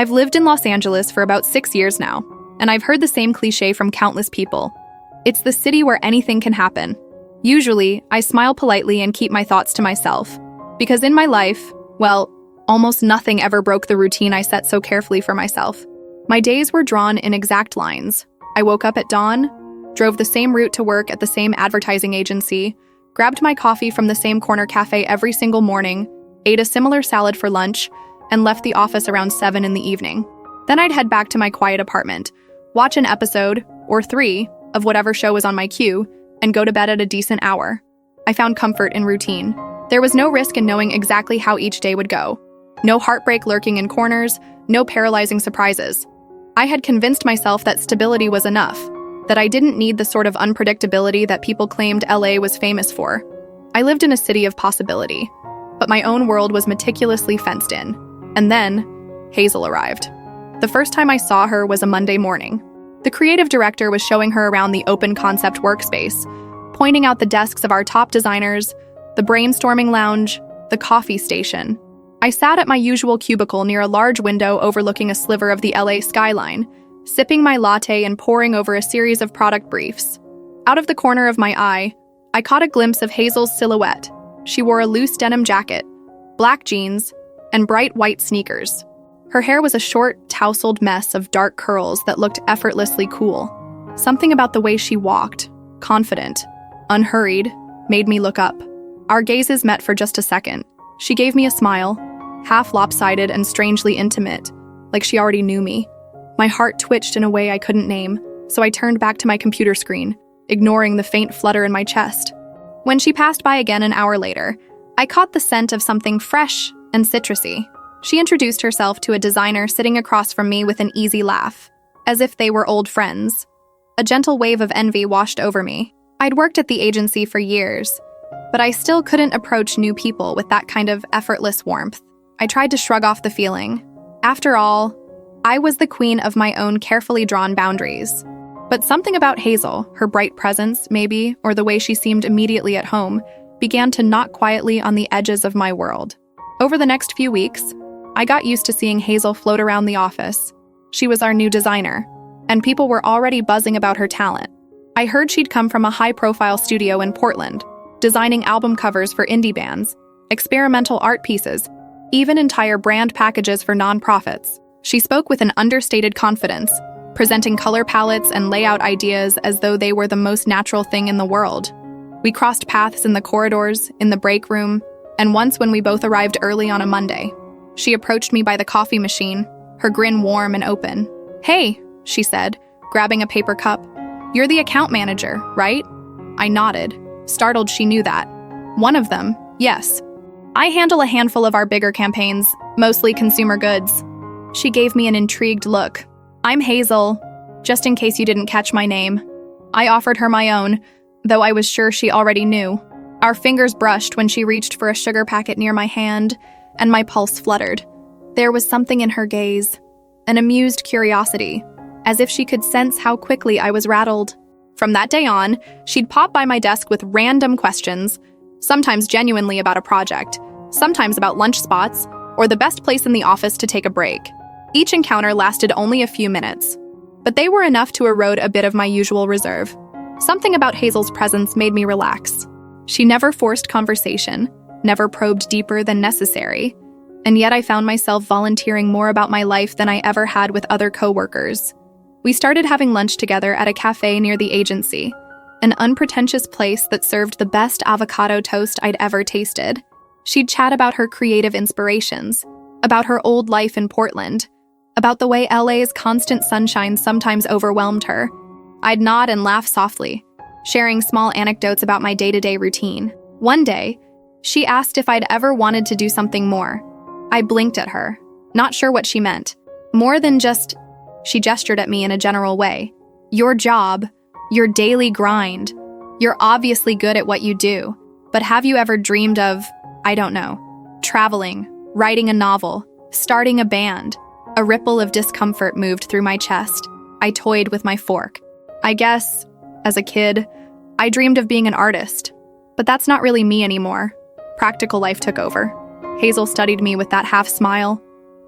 I've lived in Los Angeles for about 6 years now, and I've heard the same cliche from countless people. It's the city where anything can happen. Usually, I smile politely and keep my thoughts to myself, because in my life, well, almost nothing ever broke the routine I set so carefully for myself. My days were drawn in exact lines. I woke up at dawn, drove the same route to work at the same advertising agency, grabbed my coffee from the same corner cafe every single morning, ate a similar salad for lunch, and left the office around 7 in the evening. Then I'd head back to my quiet apartment, watch an episode, or 3, of whatever show was on my queue, and go to bed at a decent hour. I found comfort in routine. There was no risk in knowing exactly how each day would go. No heartbreak lurking in corners, no paralyzing surprises. I had convinced myself that stability was enough, that I didn't need the sort of unpredictability that people claimed LA was famous for. I lived in a city of possibility, but my own world was meticulously fenced in. And then, Hazel arrived. The first time I saw her was a Monday morning. The creative director was showing her around the open concept workspace, pointing out the desks of our top designers, the brainstorming lounge, the coffee station. I sat at my usual cubicle near a large window overlooking a sliver of the LA skyline, sipping my latte and poring over a series of product briefs. Out of the corner of my eye, I caught a glimpse of Hazel's silhouette. She wore a loose denim jacket, black jeans, and bright white sneakers. Her hair was a short, tousled mess of dark curls that looked effortlessly cool. Something about the way she walked, confident, unhurried, made me look up. Our gazes met for just a second. She gave me a smile, half lopsided and strangely intimate, like she already knew me. My heart twitched in a way I couldn't name, so I turned back to my computer screen, ignoring the faint flutter in my chest. When she passed by again an hour later, I caught the scent of something fresh and citrusy. She introduced herself to a designer sitting across from me with an easy laugh, as if they were old friends. A gentle wave of envy washed over me. I'd worked at the agency for years, but I still couldn't approach new people with that kind of effortless warmth. I tried to shrug off the feeling. After all, I was the queen of my own carefully drawn boundaries. But something about Hazel, her bright presence, maybe, or the way she seemed immediately at home, began to knock quietly on the edges of my world. Over the next few weeks, I got used to seeing Hazel float around the office. She was our new designer, and people were already buzzing about her talent. I heard she'd come from a high-profile studio in Portland, designing album covers for indie bands, experimental art pieces, even entire brand packages for nonprofits. She spoke with an understated confidence, presenting color palettes and layout ideas as though they were the most natural thing in the world. We crossed paths in the corridors, in the break room, and once when we both arrived early on a Monday. She approached me by the coffee machine, her grin warm and open. "Hey," she said, grabbing a paper cup. "You're the account manager, right?" I nodded, startled she knew that. "One of them, yes. I handle a handful of our bigger campaigns, mostly consumer goods." She gave me an intrigued look. "I'm Hazel, just in case you didn't catch my name." I offered her my own, though I was sure she already knew. Our fingers brushed when she reached for a sugar packet near my hand, and my pulse fluttered. There was something in her gaze, an amused curiosity, as if she could sense how quickly I was rattled. From that day on, she'd pop by my desk with random questions, sometimes genuinely about a project, sometimes about lunch spots, or the best place in the office to take a break. Each encounter lasted only a few minutes, but they were enough to erode a bit of my usual reserve. Something about Hazel's presence made me relax. She never forced conversation, never probed deeper than necessary, and yet I found myself volunteering more about my life than I ever had with other coworkers. We started having lunch together at a cafe near the agency, an unpretentious place that served the best avocado toast I'd ever tasted. She'd chat about her creative inspirations, about her old life in Portland, about the way LA's constant sunshine sometimes overwhelmed her. I'd nod and laugh softly, sharing small anecdotes about my day-to-day routine. One day, she asked if I'd ever wanted to do something more. I blinked at her, not sure what she meant. More than just, she gestured at me in a general way. Your job, your daily grind. You're obviously good at what you do, but have you ever dreamed of, I don't know, traveling, writing a novel, starting a band? A ripple of discomfort moved through my chest. I toyed with my fork. I guess, as a kid, I dreamed of being an artist, but that's not really me anymore. Practical life took over. Hazel studied me with that half smile,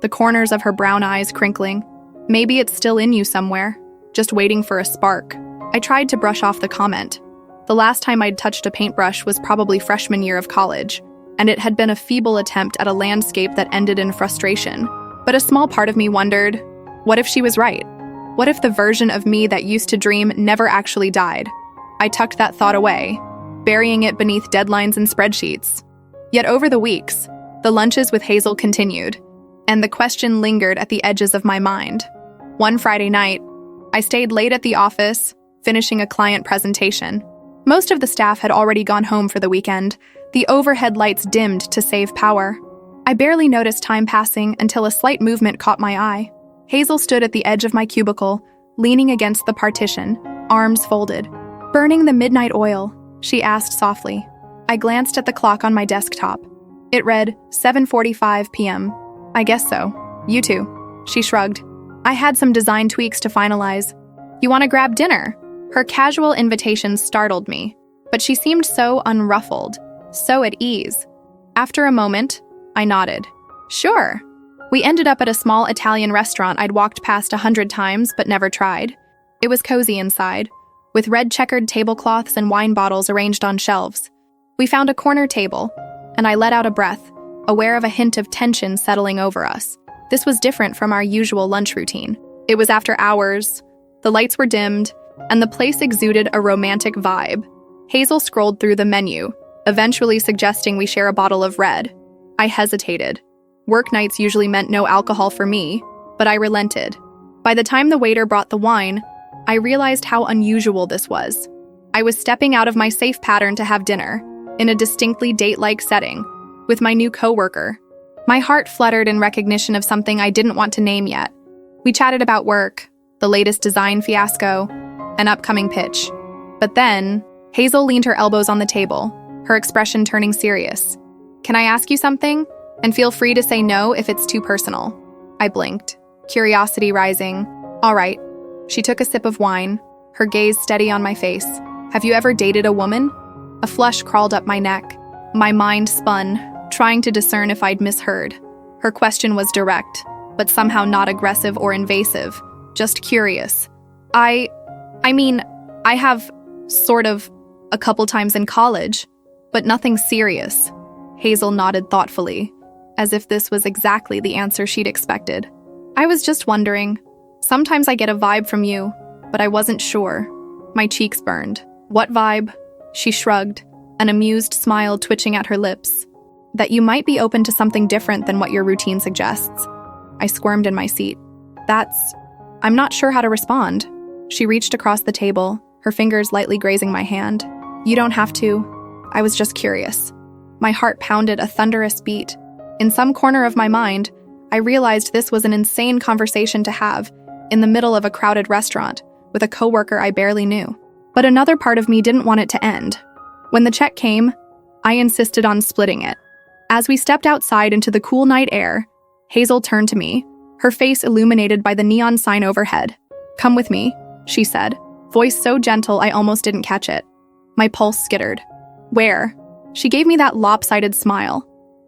the corners of her brown eyes crinkling. Maybe it's still in you somewhere, just waiting for a spark. I tried to brush off the comment. The last time I'd touched a paintbrush was probably freshman year of college, and it had been a feeble attempt at a landscape that ended in frustration. But a small part of me wondered, what if she was right? What if the version of me that used to dream never actually died? I tucked that thought away, burying it beneath deadlines and spreadsheets. Yet over the weeks, the lunches with Hazel continued, and the question lingered at the edges of my mind. One Friday night, I stayed late at the office, finishing a client presentation. Most of the staff had already gone home for the weekend. The overhead lights dimmed to save power. I barely noticed time passing until a slight movement caught my eye. Hazel stood at the edge of my cubicle, leaning against the partition, arms folded. "Burning the midnight oil?" she asked softly. I glanced at the clock on my desktop. It read 7:45 p.m. "I guess so. You too." She shrugged. "I had some design tweaks to finalize. You want to grab dinner?" Her casual invitation startled me, but she seemed so unruffled, so at ease. After a moment, I nodded. "Sure." We ended up at a small Italian restaurant I'd walked past 100 times but never tried. It was cozy inside, with red checkered tablecloths and wine bottles arranged on shelves. We found a corner table, and I let out a breath, aware of a hint of tension settling over us. This was different from our usual lunch routine. It was after hours, the lights were dimmed, and the place exuded a romantic vibe. Hazel scrolled through the menu, eventually suggesting we share a bottle of red. I hesitated. Work nights usually meant no alcohol for me, but I relented. By the time the waiter brought the wine, I realized how unusual this was. I was stepping out of my safe pattern to have dinner, in a distinctly date-like setting, with my new coworker. My heart fluttered in recognition of something I didn't want to name yet. We chatted about work, the latest design fiasco, an upcoming pitch. But then, Hazel leaned her elbows on the table, her expression turning serious. "Can I ask you something? And feel free to say no if it's too personal." I blinked, curiosity rising. "All right." She took a sip of wine, her gaze steady on my face. "Have you ever dated a woman?" A flush crawled up my neck. My mind spun, trying to discern if I'd misheard. Her question was direct, but somehow not aggressive or invasive, just curious. I mean, I have, sort of, a couple times in college, but nothing serious." Hazel nodded thoughtfully, as if this was exactly the answer she'd expected. "I was just wondering. Sometimes I get a vibe from you, but I wasn't sure." My cheeks burned. "What vibe?" She shrugged, an amused smile twitching at her lips. "That you might be open to something different than what your routine suggests." I squirmed in my seat. I'm not sure how to respond." She reached across the table, her fingers lightly grazing my hand. "You don't have to. I was just curious." My heart pounded a thunderous beat. In some corner of my mind, I realized this was an insane conversation to have, in the middle of a crowded restaurant, with a coworker I barely knew. But another part of me didn't want it to end. When the check came, I insisted on splitting it. As we stepped outside into the cool night air, Hazel turned to me, her face illuminated by the neon sign overhead. "Come with me," she said, voice so gentle I almost didn't catch it. My pulse skittered. "Where?" She gave me that lopsided smile.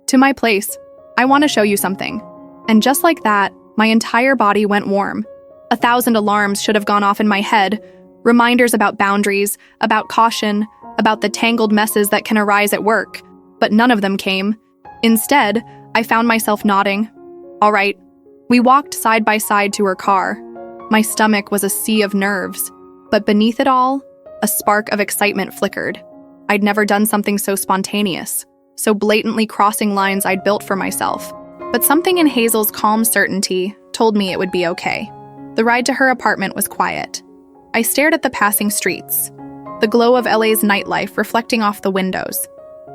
"To my place. I want to show you something." And just like that, my entire body went warm. 1,000 alarms should have gone off in my head, reminders about boundaries, about caution, about the tangled messes that can arise at work, but none of them came. Instead, I found myself nodding. "All right." We walked side by side to her car. My stomach was a sea of nerves, but beneath it all, a spark of excitement flickered. I'd never done something so spontaneous, so blatantly crossing lines I'd built for myself. But something in Hazel's calm certainty told me it would be okay. The ride to her apartment was quiet. I stared at the passing streets, the glow of LA's nightlife reflecting off the windows.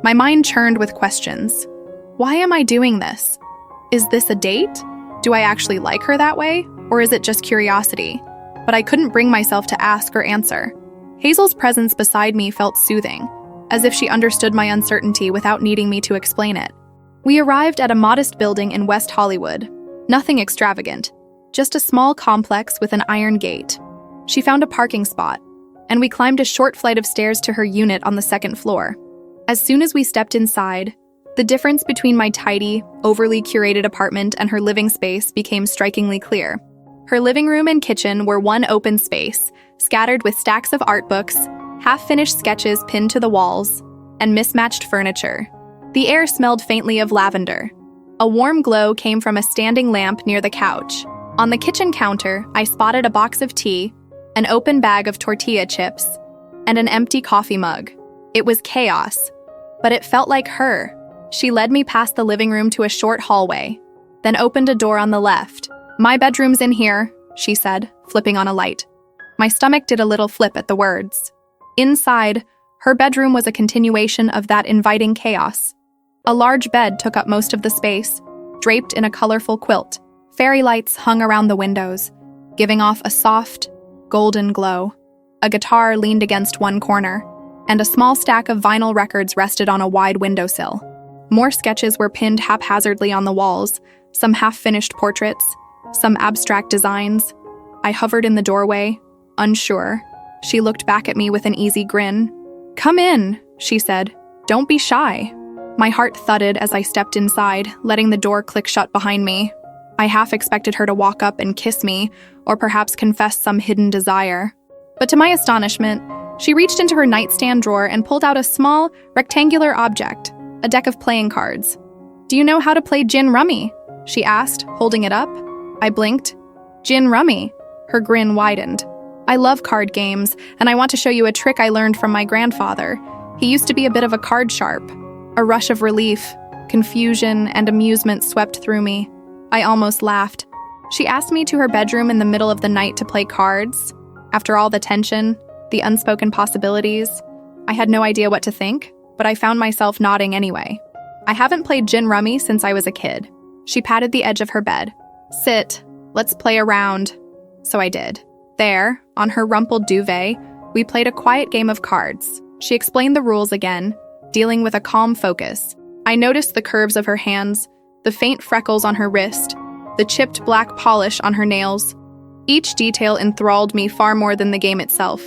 My mind churned with questions. Why am I doing this? Is this a date? Do I actually like her that way? Or is it just curiosity? But I couldn't bring myself to ask or answer. Hazel's presence beside me felt soothing, as if she understood my uncertainty without needing me to explain it. We arrived at a modest building in West Hollywood. Nothing extravagant, just a small complex with an iron gate. She found a parking spot, and we climbed a short flight of stairs to her unit on the second floor. As soon as we stepped inside, The difference between my tidy, overly curated apartment and her living space became strikingly clear. Her living room and kitchen were one open space, scattered with stacks of art books, half-finished sketches pinned to the walls, and mismatched furniture. The air smelled faintly of lavender. A warm glow came from a standing lamp near the couch. On the kitchen counter, I spotted a box of tea, an open bag of tortilla chips, and an empty coffee mug. It was chaos, but it felt like her. She led me past the living room to a short hallway, then opened a door on the left. "My bedroom's in here," she said, flipping on a light. My stomach did a little flip at the words. Inside, her bedroom was a continuation of that inviting chaos. A large bed took up most of the space, draped in a colorful quilt. Fairy lights hung around the windows, giving off a soft, golden glow. A guitar leaned against one corner, and a small stack of vinyl records rested on a wide windowsill. More sketches were pinned haphazardly on the walls, some half-finished portraits, some abstract designs. I hovered in the doorway, unsure. She looked back at me with an easy grin. "Come in," she said. "Don't be shy." My heart thudded as I stepped inside, letting the door click shut behind me. I half expected her to walk up and kiss me, or perhaps confess some hidden desire. But to my astonishment, she reached into her nightstand drawer and pulled out a small, rectangular object, a deck of playing cards. "Do you know how to play gin rummy?" she asked, holding it up. I blinked. "Gin rummy?" Her grin widened. "I love card games, and I want to show you a trick I learned from my grandfather. He used to be a bit of a card sharp." A rush of relief, confusion, and amusement swept through me. I almost laughed. She asked me to her bedroom in the middle of the night to play cards. After all the tension, the unspoken possibilities, I had no idea what to think, but I found myself nodding anyway. "I haven't played gin rummy since I was a kid." She patted the edge of her bed. "Sit, let's play a round." So I did. There, on her rumpled duvet, we played a quiet game of cards. She explained the rules again, dealing with a calm focus. I noticed the curves of her hands, the faint freckles on her wrist, the chipped black polish on her nails. Each detail enthralled me far more than the game itself.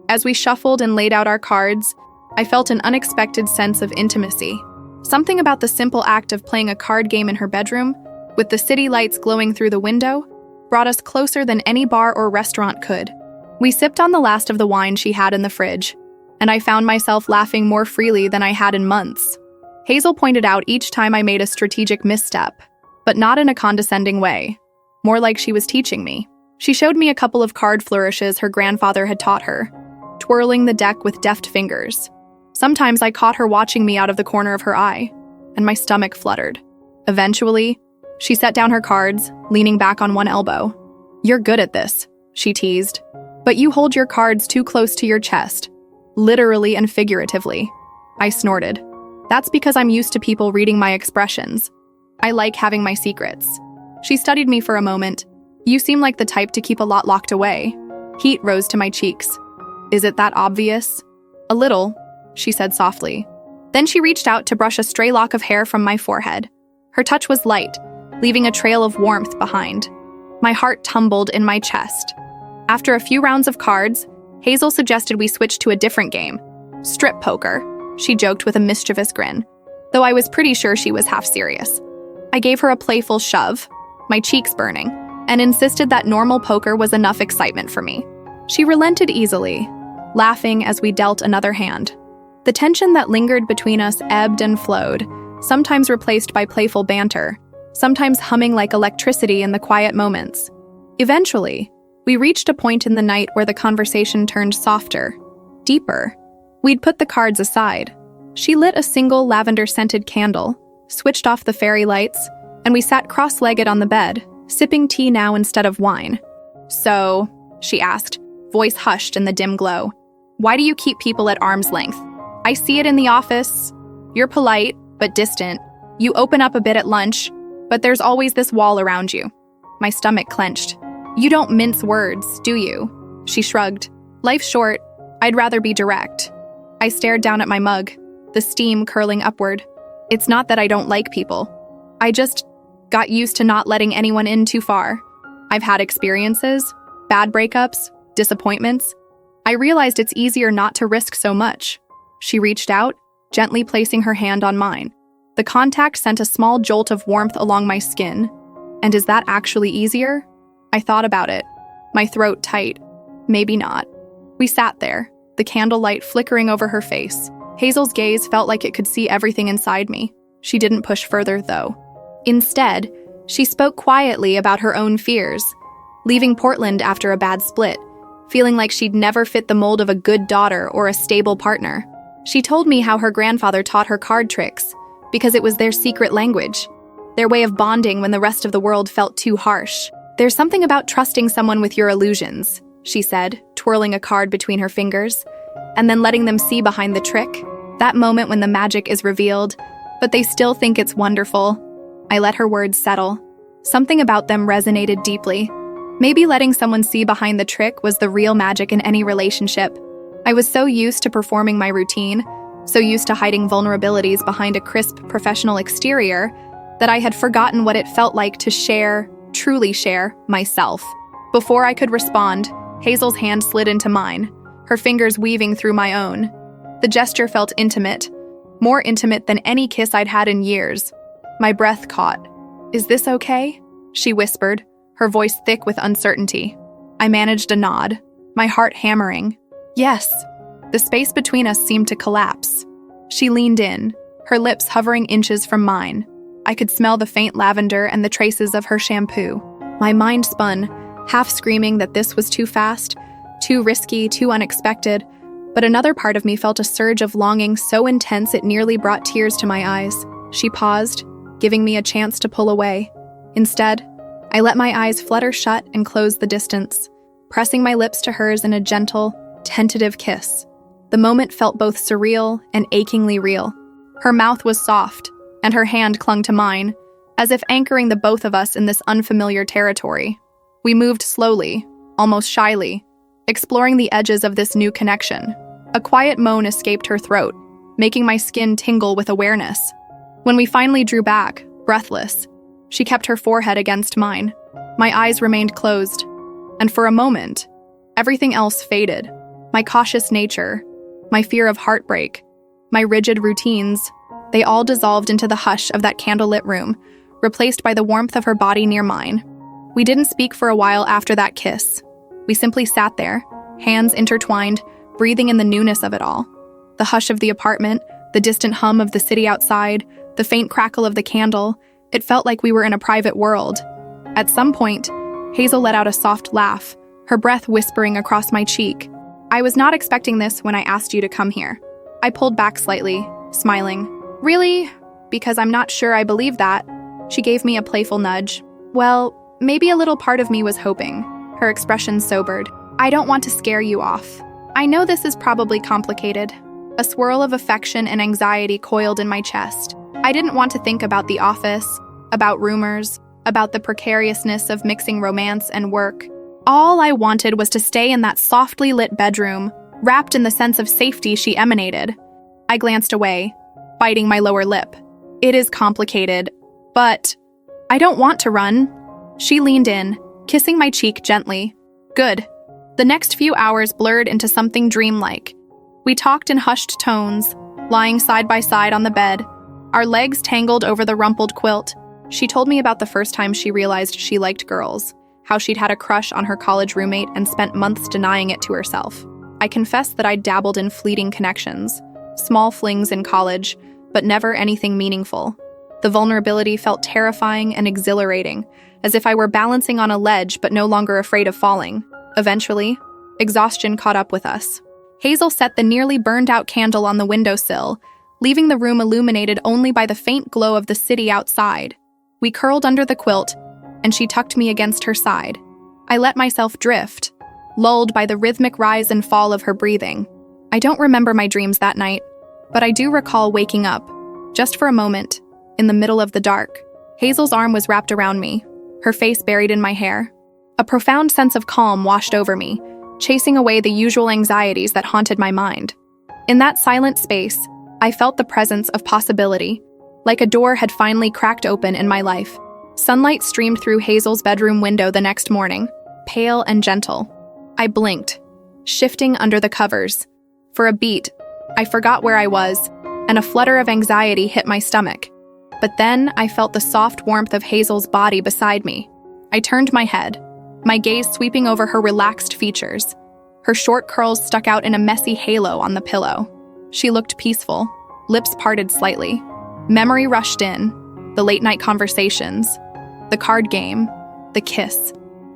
As we shuffled and laid out our cards, I felt an unexpected sense of intimacy. Something about the simple act of playing a card game in her bedroom, with the city lights glowing through the window, brought us closer than any bar or restaurant could. We sipped on the last of the wine she had in the fridge, and I found myself laughing more freely than I had in months. Hazel pointed out each time I made a strategic misstep, but not in a condescending way, more like she was teaching me. She showed me a couple of card flourishes her grandfather had taught her, twirling the deck with deft fingers. Sometimes I caught her watching me out of the corner of her eye, and my stomach fluttered. Eventually, she set down her cards, leaning back on one elbow. "You're good at this," she teased, "but you hold your cards too close to your chest, literally and figuratively." I snorted. "That's because I'm used to people reading my expressions. I like having my secrets." She studied me for a moment. "You seem like the type to keep a lot locked away." Heat rose to my cheeks. "Is it that obvious?" "A little," she said softly. Then she reached out to brush a stray lock of hair from my forehead. Her touch was light, leaving a trail of warmth behind. My heart tumbled in my chest. After a few rounds of cards, Hazel suggested we switch to a different game. "Strip poker," she joked with a mischievous grin, though I was pretty sure she was half serious. I gave her a playful shove, my cheeks burning, and insisted that normal poker was enough excitement for me. She relented easily, laughing as we dealt another hand. The tension that lingered between us ebbed and flowed, sometimes replaced by playful banter, sometimes humming like electricity in the quiet moments. Eventually, we reached a point in the night where the conversation turned softer, deeper. We'd put the cards aside. She lit a single lavender-scented candle, switched off the fairy lights, and we sat cross-legged on the bed, sipping tea now instead of wine. "So," she asked, voice hushed in the dim glow, "why do you keep people at arm's length? I see it in the office. You're polite, but distant. You open up a bit at lunch, but there's always this wall around you." My stomach clenched. "You don't mince words, do you?" She shrugged. "Life's short. I'd rather be direct." I stared down at my mug, the steam curling upward. It's not that I don't like people. I just got used to not letting anyone in too far. I've had experiences, bad breakups, disappointments. I realized it's easier not to risk so much. She reached out, gently placing her hand on mine. The contact sent a small jolt of warmth along my skin. And is that actually easier? I thought about it, my throat tight. Maybe not. We sat there, the candlelight flickering over her face. Hazel's gaze felt like it could see everything inside me. She didn't push further, though. Instead, she spoke quietly about her own fears, leaving Portland after a bad split, feeling like she'd never fit the mold of a good daughter or a stable partner. She told me how her grandfather taught her card tricks, because it was their secret language, their way of bonding when the rest of the world felt too harsh. There's something about trusting someone with your illusions, she said, twirling a card between her fingers, and then letting them see behind the trick. That moment when the magic is revealed, but they still think it's wonderful. I let her words settle. Something about them resonated deeply. Maybe letting someone see behind the trick was the real magic in any relationship. I was so used to performing my routine, so used to hiding vulnerabilities behind a crisp professional exterior, that I had forgotten what it felt like to share, truly share, myself. Before I could respond, Hazel's hand slid into mine, her fingers weaving through my own. The gesture felt intimate, more intimate than any kiss I'd had in years. My breath caught. "Is this okay?" she whispered, her voice thick with uncertainty. I managed a nod, my heart hammering. Yes. The space between us seemed to collapse. She leaned in, her lips hovering inches from mine. I could smell the faint lavender and the traces of her shampoo. My mind spun, half screaming that this was too fast, too risky, too unexpected, but another part of me felt a surge of longing so intense it nearly brought tears to my eyes. She paused, giving me a chance to pull away. Instead, I let my eyes flutter shut and close the distance, pressing my lips to hers in a gentle, tentative kiss. The moment felt both surreal and achingly real. Her mouth was soft, and her hand clung to mine, as if anchoring the both of us in this unfamiliar territory. We moved slowly, almost shyly, exploring the edges of this new connection. A quiet moan escaped her throat, making my skin tingle with awareness. When we finally drew back, breathless, she kept her forehead against mine. My eyes remained closed, and for a moment, everything else faded. My cautious nature, my fear of heartbreak, my rigid routines, they all dissolved into the hush of that candlelit room, replaced by the warmth of her body near mine. We didn't speak for a while after that kiss. We simply sat there, hands intertwined, breathing in the newness of it all. The hush of the apartment, the distant hum of the city outside, the faint crackle of the candle, it felt like we were in a private world. At some point, Hazel let out a soft laugh, her breath whispering across my cheek. "I was not expecting this when I asked you to come here." I pulled back slightly, smiling. "Really? Because I'm not sure I believe that." She gave me a playful nudge. "Well, maybe a little part of me was hoping." Her expression sobered. "I don't want to scare you off. I know this is probably complicated." A swirl of affection and anxiety coiled in my chest. I didn't want to think about the office, about rumors, about the precariousness of mixing romance and work. All I wanted was to stay in that softly lit bedroom, wrapped in the sense of safety she emanated. I glanced away, biting my lower lip. "It is complicated, but I don't want to run." She leaned in, kissing my cheek gently. "Good." The next few hours blurred into something dreamlike. We talked in hushed tones, lying side by side on the bed, our legs tangled over the rumpled quilt. She told me about the first time she realized she liked girls, how she'd had a crush on her college roommate and spent months denying it to herself. I confessed that I'd dabbled in fleeting connections, small flings in college, but never anything meaningful. The vulnerability felt terrifying and exhilarating, as if I were balancing on a ledge but no longer afraid of falling. Eventually, exhaustion caught up with us. Hazel set the nearly burned-out candle on the windowsill, leaving the room illuminated only by the faint glow of the city outside. We curled under the quilt, and she tucked me against her side. I let myself drift, lulled by the rhythmic rise and fall of her breathing. I don't remember my dreams that night, but I do recall waking up, just for a moment, in the middle of the dark. Hazel's arm was wrapped around me, her face buried in my hair. A profound sense of calm washed over me, chasing away the usual anxieties that haunted my mind. In that silent space, I felt the presence of possibility, like a door had finally cracked open in my life. Sunlight streamed through Hazel's bedroom window the next morning, pale and gentle. I blinked, shifting under the covers. For a beat, I forgot where I was, and a flutter of anxiety hit my stomach. But then I felt the soft warmth of Hazel's body beside me. I turned my head, my gaze sweeping over her relaxed features. Her short curls stuck out in a messy halo on the pillow. She looked peaceful, lips parted slightly. Memory rushed in, the late-night conversations, the card game, the kiss.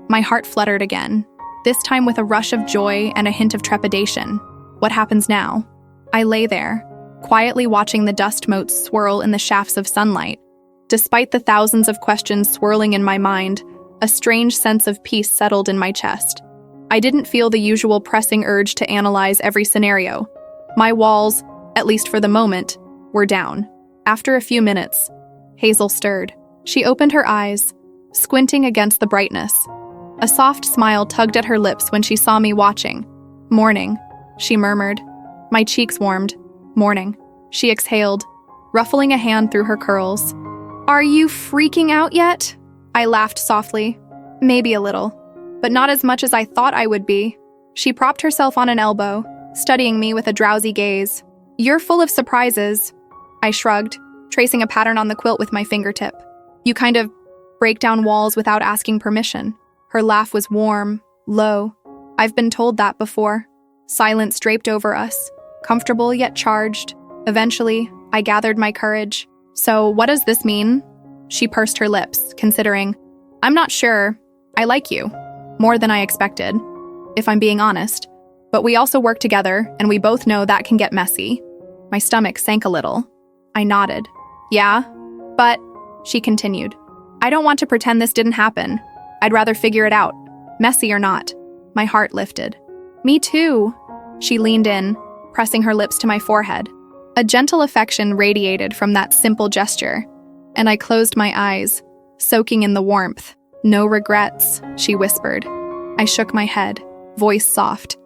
My heart fluttered again, this time with a rush of joy and a hint of trepidation. What happens now? I lay there, quietly watching the dust motes swirl in the shafts of sunlight. Despite the thousands of questions swirling in my mind, a strange sense of peace settled in my chest. I didn't feel the usual pressing urge to analyze every scenario. My walls, at least for the moment, were down. After a few minutes, Hazel stirred. She opened her eyes, squinting against the brightness. A soft smile tugged at her lips when she saw me watching. "Morning," she murmured. My cheeks warmed. "Morning," she exhaled, ruffling a hand through her curls. "Are you freaking out yet?" I laughed softly. "Maybe a little, but not as much as I thought I would be." She propped herself on an elbow, studying me with a drowsy gaze. "You're full of surprises." I shrugged, tracing a pattern on the quilt with my fingertip. "You kind of break down walls without asking permission." Her laugh was warm, low. I've been told that before. Silence draped over us, comfortable yet charged. Eventually, I gathered my courage. "So what does this mean?" She pursed her lips, considering. "I'm not sure. I like you. More than I expected, if I'm being honest. But we also work together, and we both know that can get messy." My stomach sank a little. I nodded. "Yeah, but," she continued, "I don't want to pretend this didn't happen. I'd rather figure it out, messy or not." My heart lifted. "Me too." She leaned in, pressing her lips to my forehead. A gentle affection radiated from that simple gesture, and I closed my eyes, soaking in the warmth. "No regrets," she whispered. I shook my head, voice soft.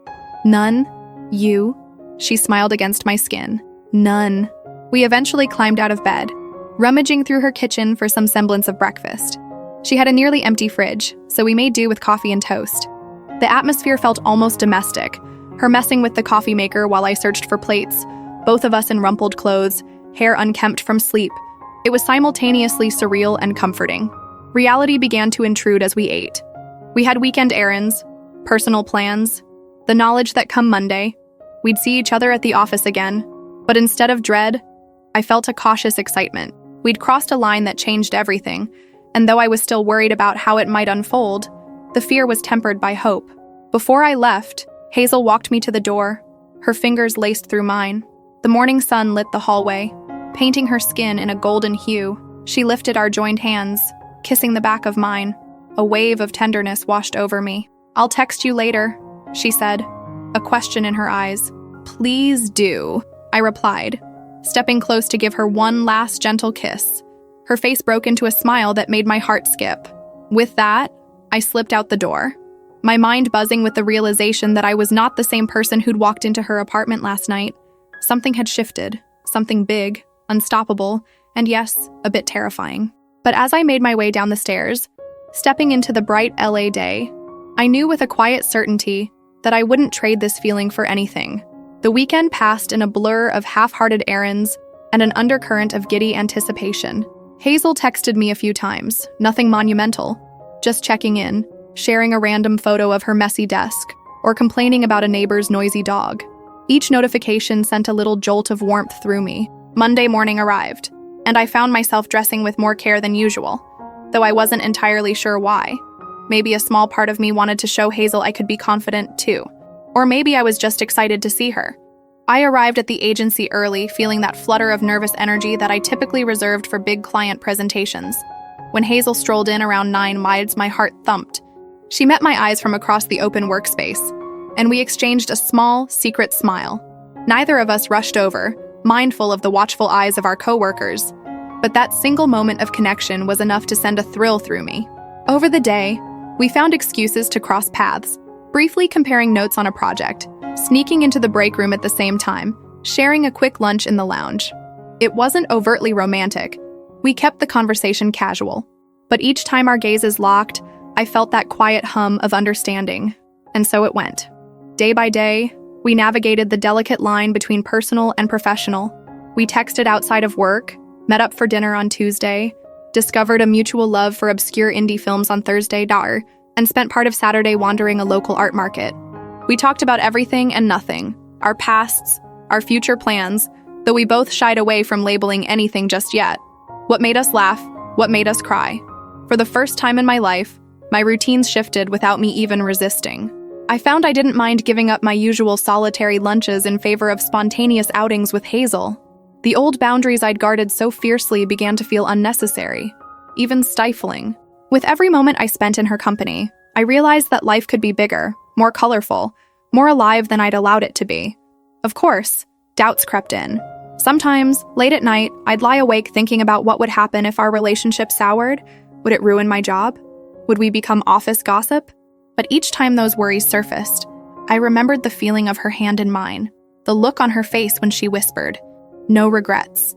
"None? You?" She smiled against my skin. "None." We eventually climbed out of bed, rummaging through her kitchen for some semblance of breakfast. She had a nearly empty fridge, so we made do with coffee and toast. The atmosphere felt almost domestic, her messing with the coffee maker while I searched for plates, both of us in rumpled clothes, hair unkempt from sleep. It was simultaneously surreal and comforting. Reality began to intrude as we ate. We had weekend errands, personal plans, the knowledge that come Monday, we'd see each other at the office again. But instead of dread, I felt a cautious excitement. We'd crossed a line that changed everything, and though I was still worried about how it might unfold, the fear was tempered by hope. Before I left, Hazel walked me to the door, her fingers laced through mine. The morning sun lit the hallway, painting her skin in a golden hue. She lifted our joined hands, kissing the back of mine. A wave of tenderness washed over me. "I'll text you later," she said, a question in her eyes. "Please do," I replied, stepping close to give her one last gentle kiss. Her face broke into a smile that made my heart skip. With that, I slipped out the door, my mind buzzing with the realization that I was not the same person who'd walked into her apartment last night. Something had shifted, something big, unstoppable, and yes, a bit terrifying. But as I made my way down the stairs, stepping into the bright LA day, I knew with a quiet certainty that I wouldn't trade this feeling for anything. The weekend passed in a blur of half-hearted errands and an undercurrent of giddy anticipation. Hazel texted me a few times, nothing monumental, just checking in, sharing a random photo of her messy desk, or complaining about a neighbor's noisy dog. Each notification sent a little jolt of warmth through me. Monday morning arrived, and I found myself dressing with more care than usual, though I wasn't entirely sure why. Maybe a small part of me wanted to show Hazel I could be confident too. Or maybe I was just excited to see her. I arrived at the agency early, feeling that flutter of nervous energy that I typically reserved for big client presentations. When Hazel strolled in around 9, my heart thumped. She met my eyes from across the open workspace, and we exchanged a small, secret smile. Neither of us rushed over, mindful of the watchful eyes of our coworkers, but that single moment of connection was enough to send a thrill through me. Over the day, we found excuses to cross paths, briefly comparing notes on a project, sneaking into the break room at the same time, sharing a quick lunch in the lounge. It wasn't overtly romantic. We kept the conversation casual, but each time our gazes locked, I felt that quiet hum of understanding, and so it went. Day by day, we navigated the delicate line between personal and professional. We texted outside of work, met up for dinner on Tuesday, discovered a mutual love for obscure indie films on Thursday, and spent part of Saturday wandering a local art market. We talked about everything and nothing, our pasts, our future plans, though we both shied away from labeling anything just yet. What made us laugh, what made us cry. For the first time in my life, my routines shifted without me even resisting. I found I didn't mind giving up my usual solitary lunches in favor of spontaneous outings with Hazel. The old boundaries I'd guarded so fiercely began to feel unnecessary, even stifling. With every moment I spent in her company, I realized that life could be bigger, more colorful, more alive than I'd allowed it to be. Of course, doubts crept in. Sometimes, late at night, I'd lie awake thinking about what would happen if our relationship soured. Would it ruin my job? Would we become office gossip? But each time those worries surfaced, I remembered the feeling of her hand in mine, the look on her face when she whispered, "No regrets."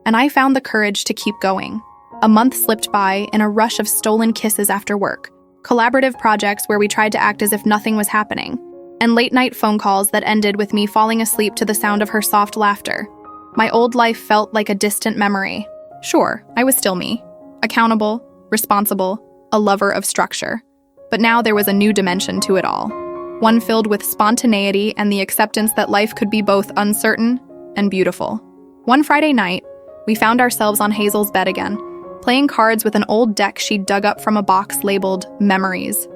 And I found the courage to keep going. A month slipped by in a rush of stolen kisses after work, collaborative projects where we tried to act as if nothing was happening, and late-night phone calls that ended with me falling asleep to the sound of her soft laughter. My old life felt like a distant memory. Sure, I was still me, accountable, responsible, a lover of structure. But now there was a new dimension to it all, one filled with spontaneity and the acceptance that life could be both uncertain and beautiful. One Friday night, we found ourselves on Hazel's bed again, playing cards with an old deck she'd dug up from a box labeled Memories.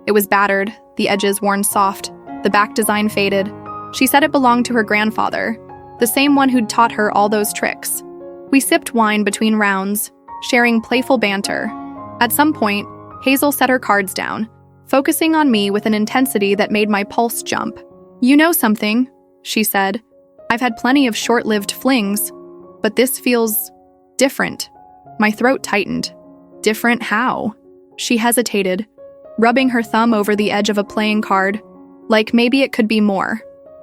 It was battered, the edges worn soft, the back design faded. She said it belonged to her grandfather, the same one who'd taught her all those tricks. We sipped wine between rounds, sharing playful banter. At some point, Hazel set her cards down, focusing on me with an intensity that made my pulse jump. "You know something," she said. "I've had plenty of short-lived flings, but this feels different." My throat tightened. Different how? She hesitated, rubbing her thumb over the edge of a playing card. Like maybe it could be more.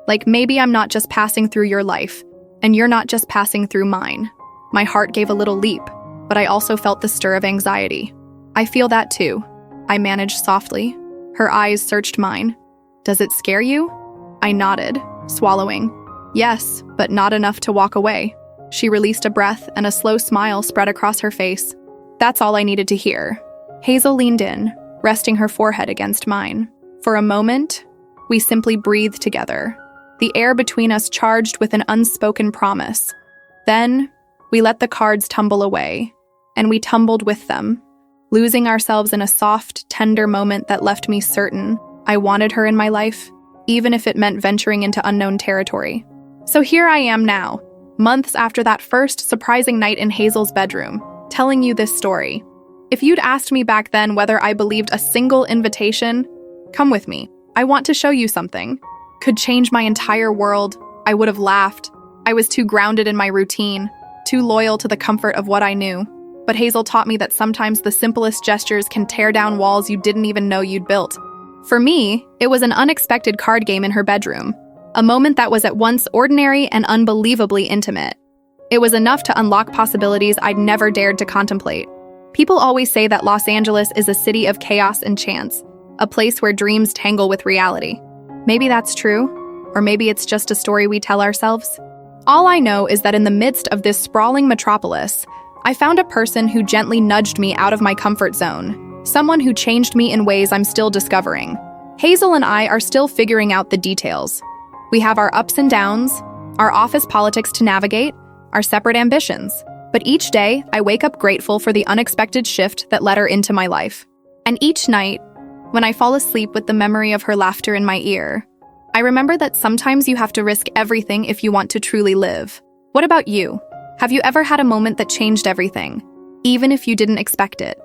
Like maybe I'm not just passing through your life, and you're not just passing through mine. My heart gave a little leap, but I also felt the stir of anxiety. "I feel that too," I managed softly. Her eyes searched mine. "Does it scare you?" I nodded, swallowing. "Yes, but not enough to walk away." She released a breath and a slow smile spread across her face. That's all I needed to hear. Hazel leaned in, resting her forehead against mine. For a moment, we simply breathed together, the air between us charged with an unspoken promise. Then, we let the cards tumble away, and we tumbled with them, losing ourselves in a soft, tender moment that left me certain I wanted her in my life, even if it meant venturing into unknown territory. So here I am now, months after that first surprising night in Hazel's bedroom, telling you this story. If you'd asked me back then whether I believed a single invitation, "Come with me, I want to show you something," could change my entire world, I would have laughed. I was too grounded in my routine, too loyal to the comfort of what I knew. But Hazel taught me that sometimes the simplest gestures can tear down walls you didn't even know you'd built. For me, it was an unexpected card game in her bedroom, a moment that was at once ordinary and unbelievably intimate. It was enough to unlock possibilities I'd never dared to contemplate. People always say that Los Angeles is a city of chaos and chance, a place where dreams tangle with reality. Maybe that's true, or maybe it's just a story we tell ourselves. All I know is that in the midst of this sprawling metropolis, I found a person who gently nudged me out of my comfort zone, someone who changed me in ways I'm still discovering. Hazel and I are still figuring out the details. We have our ups and downs, our office politics to navigate, our separate ambitions. But each day, I wake up grateful for the unexpected shift that led her into my life. And each night, when I fall asleep with the memory of her laughter in my ear, I remember that sometimes you have to risk everything if you want to truly live. What about you? Have you ever had a moment that changed everything, even if you didn't expect it?